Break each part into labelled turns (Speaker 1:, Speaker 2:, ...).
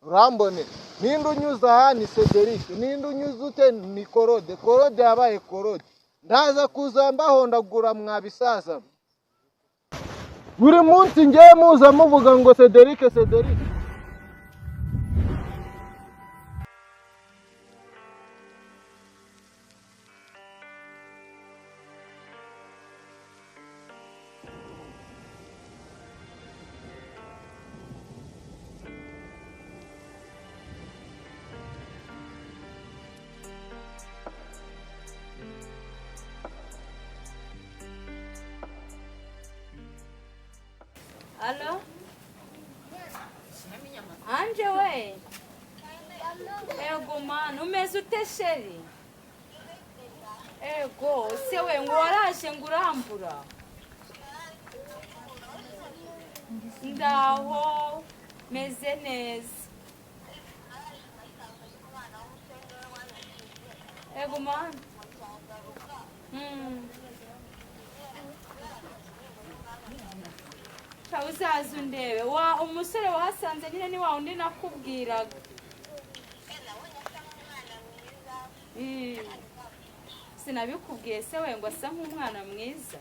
Speaker 1: urambone ninde unyuza aha ni Cedric, ninde unyuza ute ni Clode yabaye Clode, ndaza kuzambaho ndagura mwabisaza buri munsi ngiye muza muvuga ngo Cedric.
Speaker 2: Allo? Anje we? Ego manu umeze ute sheri? Ego sewe ngo waraje ngo urambura. Ndaho meze neza. Ego manu. Uzaza undebe wa umusore wahasanze nyine ni wa undi nakubwiraga. Sinabikubwiye se we ngo asa nk'umwana mwiza.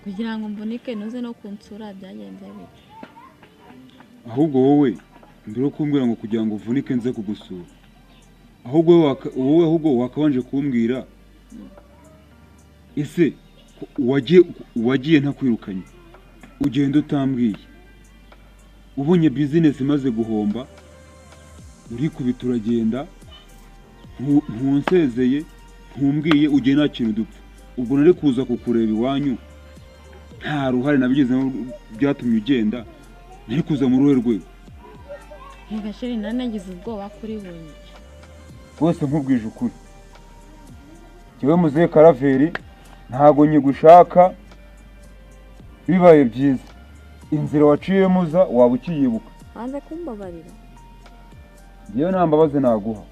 Speaker 3: kugira ngo mboneke nuze no kunsura byagenze bite?
Speaker 4: Ahubwo wowe mbere kumbwira ngo kugira ngo uvunike nze kugusura, ahubwo wakabanje kumbwira ese wagiye ntakwirukanye ugenda utambwiye, ubonye business imaze guhomba uri kubitura agenda ntunsezeye ntumbwiye ugiye nta kintu dupfa, ubwo nari kuza kukureba iwanyu nta ruhare nabigezemo byatumye ugenda, nari kuza mu ruhe rwego.
Speaker 3: Reka sheri nanagize ubwoba kuri bunye
Speaker 4: Bose nkubwije ukuri, kiwe muze Karaveri ntago nyigushaka, bibaye byiza inzira waciye muza waba ukiyibuka.
Speaker 3: Banza kumbabarira.
Speaker 4: Yewe nta mbabazi naguha.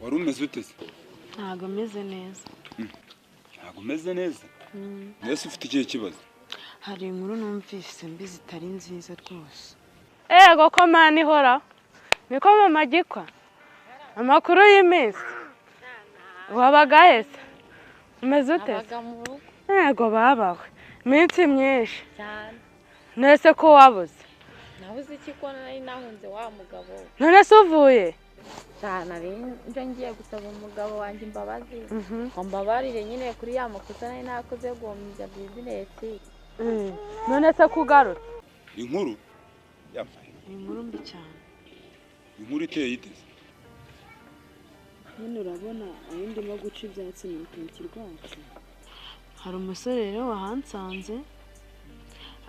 Speaker 4: Wari umeze ute se?
Speaker 3: Ntago meze neza.
Speaker 4: Ntago meze neza? Nese ufite ikihe kibazo?
Speaker 3: Hari inkuru numvise mbi zitari nziza rwose.
Speaker 5: Ego ko mani hora. Niko mama gikwa. Amakuru y'iminsi. Wabagahese. Umeze ute? Ego babawe. Iminsi myinshi.
Speaker 6: Cyane.
Speaker 5: Nese ko wabuze?
Speaker 6: Nabuze iki ko nari nahunze wa mugabo.
Speaker 5: None se uvuye?
Speaker 6: Cyane ari nje ngiye gusaba umugabo wanjye imbabazi. Mbabarire nyine kuri ya makosa nari nakoze gomya business.
Speaker 5: None se kugarura?
Speaker 4: Inkuru? Yampaye.
Speaker 3: Inkuru mbi cyane.
Speaker 4: Inkuru iteye iteze.
Speaker 3: None urabona ayindimo guca ibyatsi mu rutoki rwacu. Hari umusore rero wahansanze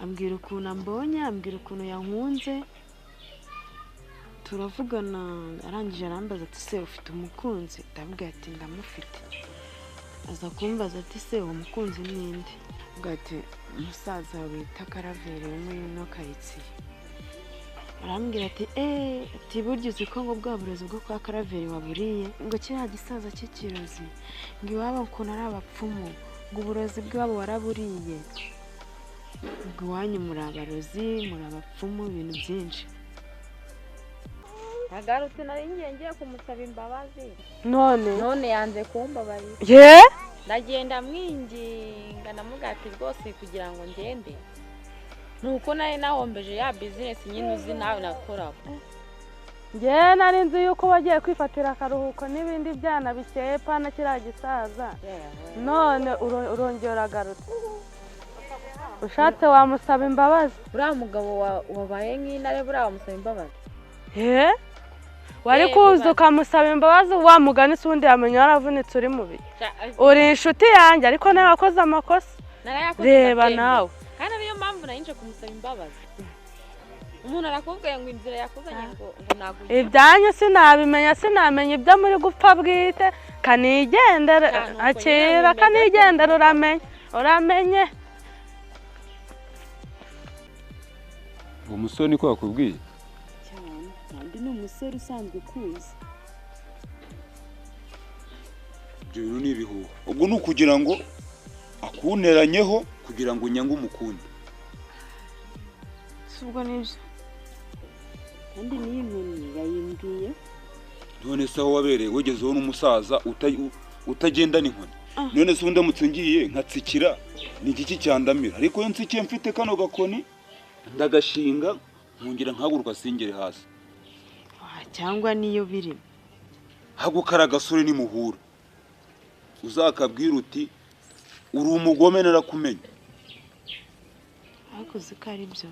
Speaker 3: ambwira ukuntu ambonye, ambwira ukuntu yankunze. Turavugana arangije arambaza ati se ufite umukunzi? Ndabwira ati ndamufite. Aza kumbaza ati se uwo mukunzi ninde? Ati umusaza wita Karaveri wo muri ino karitsiye. arambwira ati ati burya uzi ko ngo bwa burozi bwo kwa Karaveri waburiye ngo kiriya gisaza cy'ikirozi ngo iwabo ukuntu ari abapfumu ngo uburozi bw'iwabo waraburiye ngo iwanyu muri abarozi muri abapfumu ibintu byinshi.
Speaker 6: agarutse nari ngiye kumusaba imbabazi
Speaker 5: none
Speaker 6: yanze kumbabarira.
Speaker 5: ye
Speaker 6: ndagenda mwinginga namugati rwose kugira ngo ngende nuko nari nahombeje ya business nyine uzi nawe nakoraho.
Speaker 5: njye nari nzi yuko wagiye kwifatira akaruhuko n'ibindi byana bikeye pana kiriya gisaza none urongera uragarutse ushatse wamusaba imbabazi.
Speaker 6: uriya mugabo wabaye nk'intare buriya wamusaba imbabazi
Speaker 5: wari kuza ukamusaba imbabazi wa mugani se ubundi yamenya waravunitse uri mubi uri inshuti yanjye ariko nawe wakoze amakosa reba nawe
Speaker 6: kandi niyo mpamvu nayinje kumusaba imbabazi. umuntu arakubwiye ngo inzira yakuzanye ngo ntabwo
Speaker 5: ibyanyu sinamenya ibyo muri gupfa bwite kanigendera akira kanigendera uramenye
Speaker 4: uwo musore niko yakubwiye
Speaker 3: cyane kandi ni umusore usanzwe kuzi.
Speaker 4: ibyo bintu ni ibihuha ubwo ni ukugira ngo akuneranyeho kugira ngo nyange umukunde
Speaker 3: si ubwo nibyo kandi n'iyi nkoni yayimbwiye.
Speaker 4: none se aho wabereye wegezeho n'umusaza utagendana inkoni none se ndamutse ngiye nkatsikira ni igiki cyandamira ariko iyo ntsikiye mfite kano gakoni ndagashinga nkungira nkaguruka singere hasi
Speaker 3: cyangwa niyo biri
Speaker 4: hagukara agasore nimuhura uzakabwira uti uri umugome narakumenya
Speaker 3: ariko uzi ko ari byo.